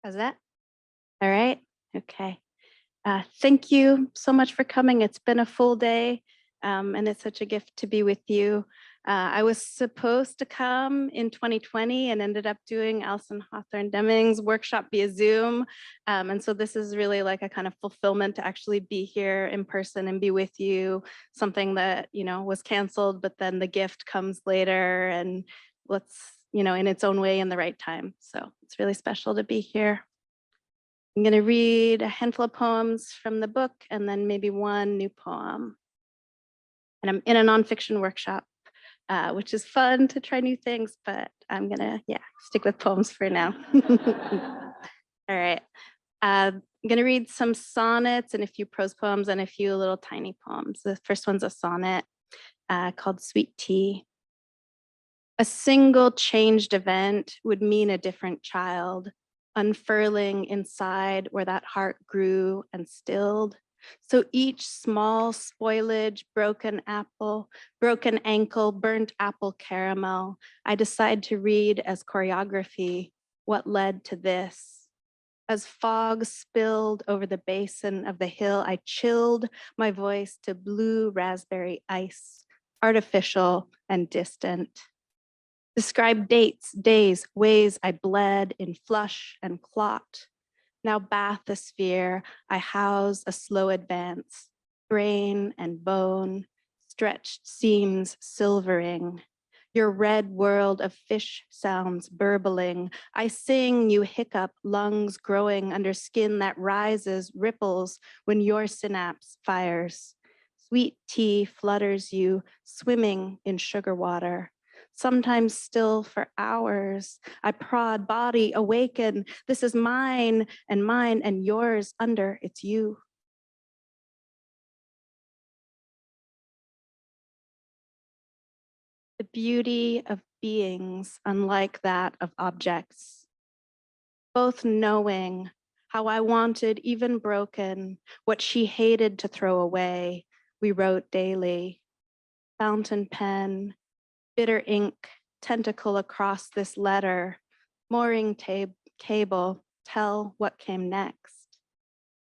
How's that? All right. Okay. Thank you so much for coming. It's been a full day, and it's such a gift to be with you. I was supposed to come in 2020 and ended up doing Alison Hawthorne Deming's workshop via Zoom. And so this is really like a kind of fulfillment to actually be here in person and be with you, something that, was canceled, but then the gift comes later and in its own way in the right time. So it's really special to be here. I'm going to read a handful of poems from the book and then maybe one new poem. And I'm in a nonfiction workshop, which is fun to try new things, but I'm going to, stick with poems for now. All right. I'm going to read some sonnets and a few prose poems and a few little tiny poems. The first one's a sonnet called Sweet Tea. A single changed event would mean a different child, unfurling inside where that heart grew and stilled. So each small spoilage, broken apple, broken ankle, burnt apple caramel, I decide to read as choreography what led to this. As fog spilled over the basin of the hill, I chilled my voice to blue raspberry ice, artificial and distant. Describe dates, days, ways I bled in flush and clot. Now bathysphere, I house a slow advance, brain and bone, stretched seams silvering. Your red world of fish sounds burbling. I sing, you hiccup, lungs growing under skin that rises, ripples when your synapse fires. Sweet tea flutters you, swimming in sugar water. Sometimes still for hours, I prod, body, awaken. This is mine and yours under, it's you. The beauty of beings, unlike that of objects. Both knowing how I wanted, even broken, what she hated to throw away, we wrote daily. Fountain pen, bitter ink, tentacle across this letter, mooring cable, tell what came next.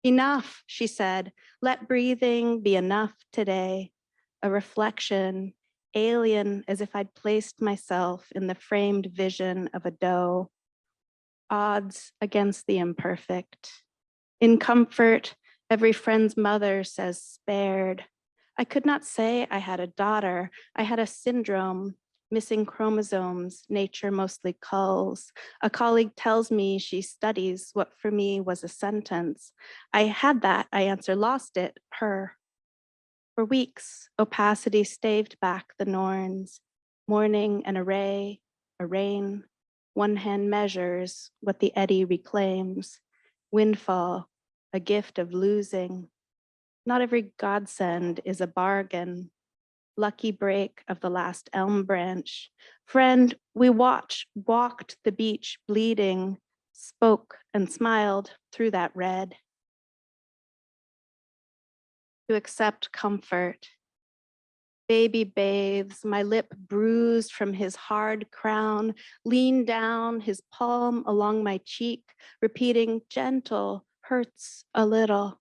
Enough, she said, let breathing be enough today. A reflection, alien as if I'd placed myself in the framed vision of a doe. Odds against the imperfect. In comfort, every friend's mother says spared. I could not say I had a daughter. I had a syndrome, missing chromosomes, nature mostly culls. A colleague tells me she studies what for me was a sentence. I had that, I answer, lost it, her. For weeks, opacity staved back the norns, mourning an array, a rain. One hand measures what the eddy reclaims. Windfall, a gift of losing. Not every godsend is a bargain. Lucky break of the last elm branch. Friend, we walked the beach bleeding, spoke and smiled through that red. To accept comfort. Baby bathes, my lip bruised from his hard crown, lean down, his palm along my cheek, repeating, gentle, hurts a little.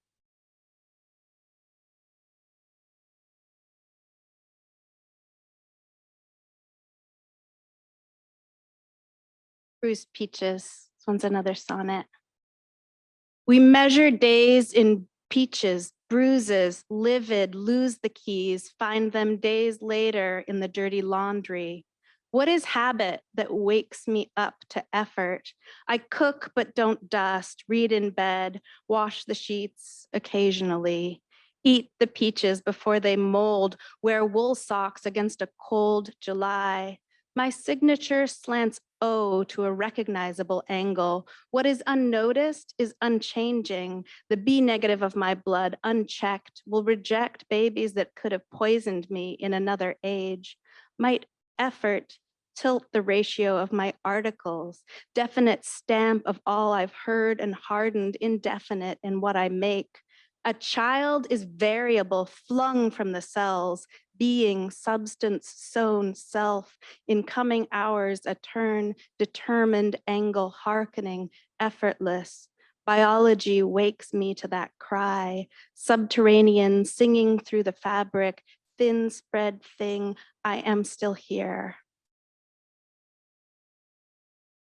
Bruised peaches, this one's another sonnet. We measure days in peaches, bruises, livid, lose the keys, find them days later in the dirty laundry. What is habit that wakes me up to effort? I cook but don't dust, read in bed, wash the sheets occasionally, eat the peaches before they mold, wear wool socks against a cold July. My signature slants O to a recognizable angle. What is unnoticed is unchanging. The B negative of my blood, unchecked, will reject babies that could have poisoned me in another age. Might effort tilt the ratio of my articles, definite stamp of all I've heard and hardened, indefinite in what I make. A child is variable, flung from the cells, being, substance, sown, self, in coming hours, a turn, determined angle, hearkening, effortless. Biology wakes me to that cry, subterranean, singing through the fabric, thin spread thing, I am still here.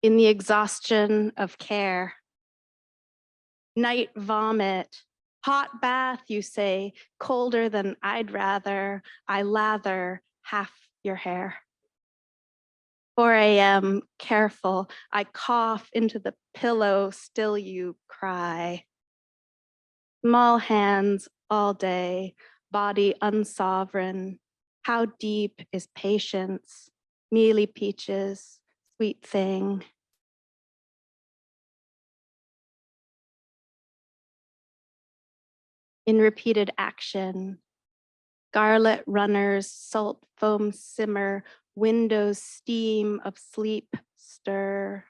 In the exhaustion of care. Night vomit, hot bath, you say, colder than I'd rather, I lather half your hair. 4 a.m., careful, I cough into the pillow, still you cry. Small hands all day, body unsovereign. How deep is patience? Mealy peaches, sweet thing. In repeated action, scarlet runners, salt foam simmer, windows steam of sleep stir.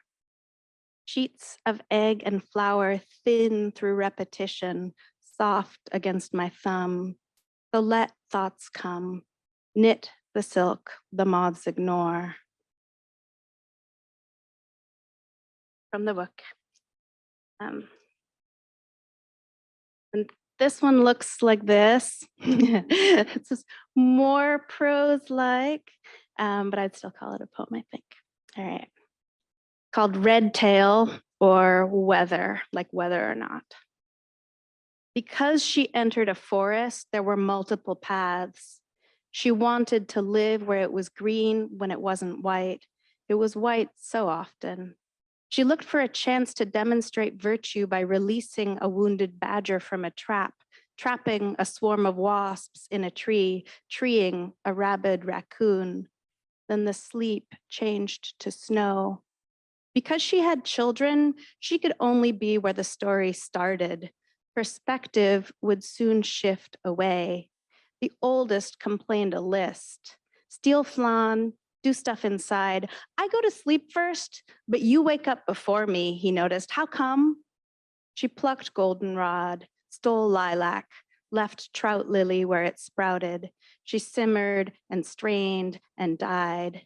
Sheets of egg and flour thin through repetition, soft against my thumb. So let thoughts come, knit the silk the moths ignore. From the book. And this one looks like this. It's just more prose-like, but I'd still call it a poem, I think. All right. Called Red Tail, or Whether, like whether or not. Because she entered a forest, there were multiple paths. She wanted to live where it was green when it wasn't white. It was white so often. She looked for a chance to demonstrate virtue by releasing a wounded badger from a trap, trapping a swarm of wasps in a tree, treeing a rabid raccoon. Then the sleep changed to snow. Because she had children, she could only be where the story started. Perspective would soon shift away. The oldest complained a list. Steal flan, do stuff inside. I go to sleep first, but you wake up before me, he noticed. How come? She plucked goldenrod, stole lilac, left trout lily where it sprouted. She simmered and strained and died.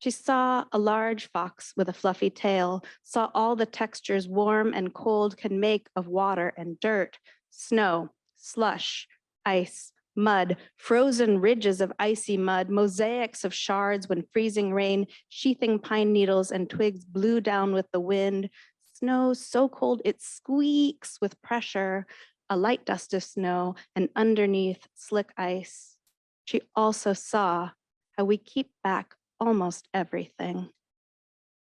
She saw a large fox with a fluffy tail, saw all the textures warm and cold can make of water and dirt, snow, slush, ice, mud, frozen ridges of icy mud, mosaics of shards when freezing rain, sheathing pine needles and twigs blew down with the wind, snow so cold it squeaks with pressure, a light dust of snow, and underneath slick ice. She also saw how we keep back almost everything.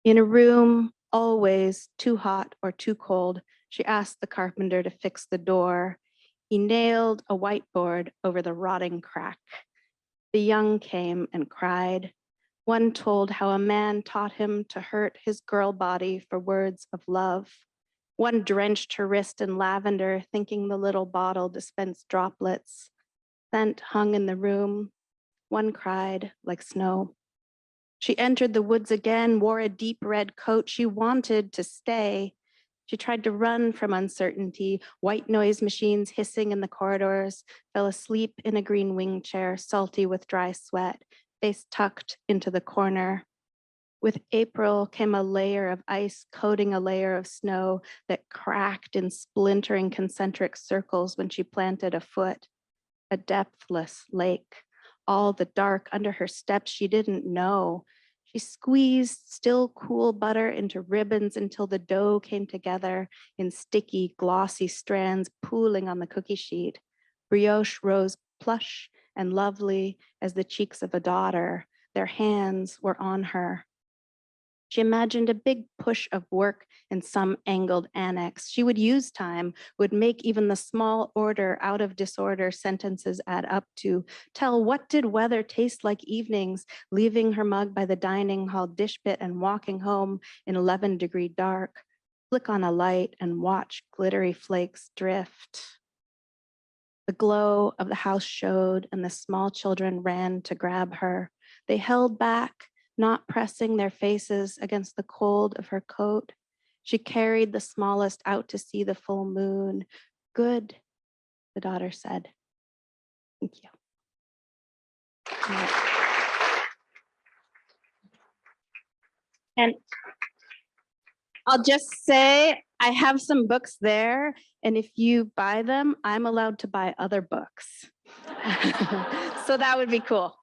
In a room, always too hot or too cold, she asked the carpenter to fix the door. He nailed a whiteboard over the rotting crack. The young came and cried. One told how a man taught him to hurt his girl body for words of love. One drenched her wrist in lavender, thinking the little bottle dispensed droplets. Scent hung in the room. One cried like snow. She entered the woods again, wore a deep red coat. She wanted to stay. She tried to run from uncertainty, white noise machines hissing in the corridors, fell asleep in a green wing chair, salty with dry sweat, face tucked into the corner. With April came a layer of ice coating a layer of snow that cracked in splintering concentric circles when she planted a foot, a depthless lake. All the dark under her steps she didn't know. She squeezed still cool butter into ribbons until the dough came together in sticky, glossy strands pooling on the cookie sheet. Brioche rose plush and lovely as the cheeks of a daughter. Their hands were on her. She imagined a big push of work in some angled annex. She would use time, would make even the small order out of disorder sentences add up to tell what did weather taste like evenings, leaving her mug by the dining hall dish pit and walking home in 11-degree dark, flick on a light and watch glittery flakes drift. The glow of the house showed and the small children ran to grab her. They held back, not pressing their faces against the cold of her coat. She carried the smallest out to see the full moon. Good, the daughter said. Thank you. And I'll just say, I have some books there, and if you buy them, I'm allowed to buy other books. So that would be cool.